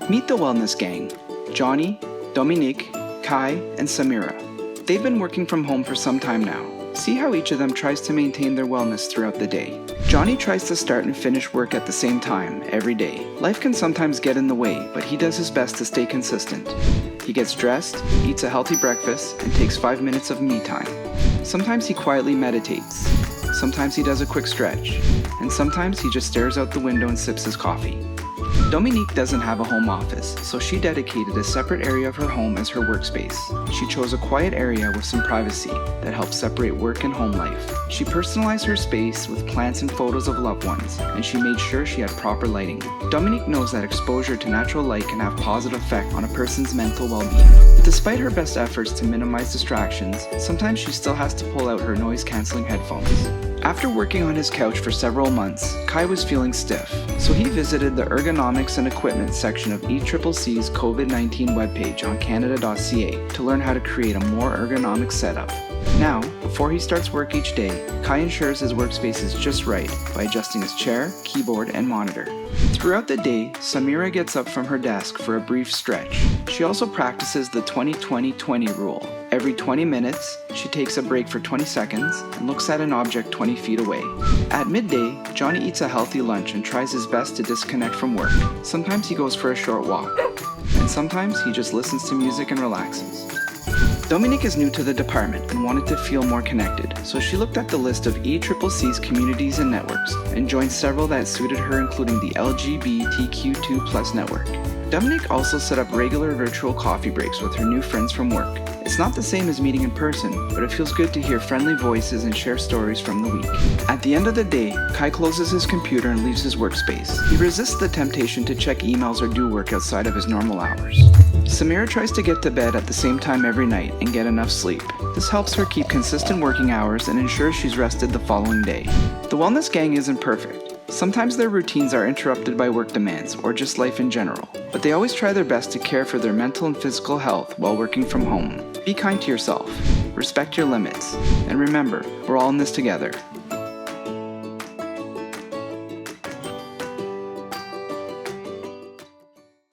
Meet the Wellness Gang: Johnny, Dominique, Kai, and Samira. They've been working from home for some time now. See how each of them tries to maintain their wellness throughout the day. Johnny tries to start and finish work at the same time every day. Life can sometimes get in the way, but he does his best to stay consistent. He gets dressed, eats a healthy breakfast, and takes 5 minutes of me time. Sometimes he quietly meditates. Sometimes he does a quick stretch. And sometimes he just stares out the window and sips his coffee. Dominique doesn't have a home office, so she dedicated a separate area of her home as her workspace. She chose a quiet area with some privacy that helps separate work and home life. She personalized her space with plants and photos of loved ones, and she made sure she had proper lighting. Dominique knows that exposure to natural light can have positive effect on a person's mental well-being. Despite her best efforts to minimize distractions, sometimes she still has to pull out her noise-canceling headphones. After working on his couch for several months, Kai was feeling stiff, so he visited the ergonomics and equipment section of ECCC's COVID-19 webpage on canada.ca to learn how to create a more ergonomic setup. Now, before he starts work each day, Kai ensures his workspace is just right by adjusting his chair, keyboard, and monitor. Throughout the day, Samira gets up from her desk for a brief stretch. She also practices the 20-20-20 rule. Every 20 minutes, she takes a break for 20 seconds and looks at an object 20 feet away. At midday, Johnny eats a healthy lunch and tries his best to disconnect from work. Sometimes he goes for a short walk, and sometimes he just listens to music and relaxes. Dominique is new to the department and wanted to feel more connected, so she looked at the list of ECCC's communities and networks and joined several that suited her, including the LGBTQ2+ network. Dominique also set up regular virtual coffee breaks with her new friends from work. It's not the same as meeting in person, but it feels good to hear friendly voices and share stories from the week. At the end of the day, Kai closes his computer and leaves his workspace. He resists the temptation to check emails or do work outside of his normal hours. Samira tries to get to bed at the same time every night and get enough sleep. This helps her keep consistent working hours and ensures she's rested the following day. The Wellness Gang isn't perfect. Sometimes their routines are interrupted by work demands or just life in general, but they always try their best to care for their mental and physical health while working from home. Be kind to yourself, respect your limits, and remember, we're all in this together.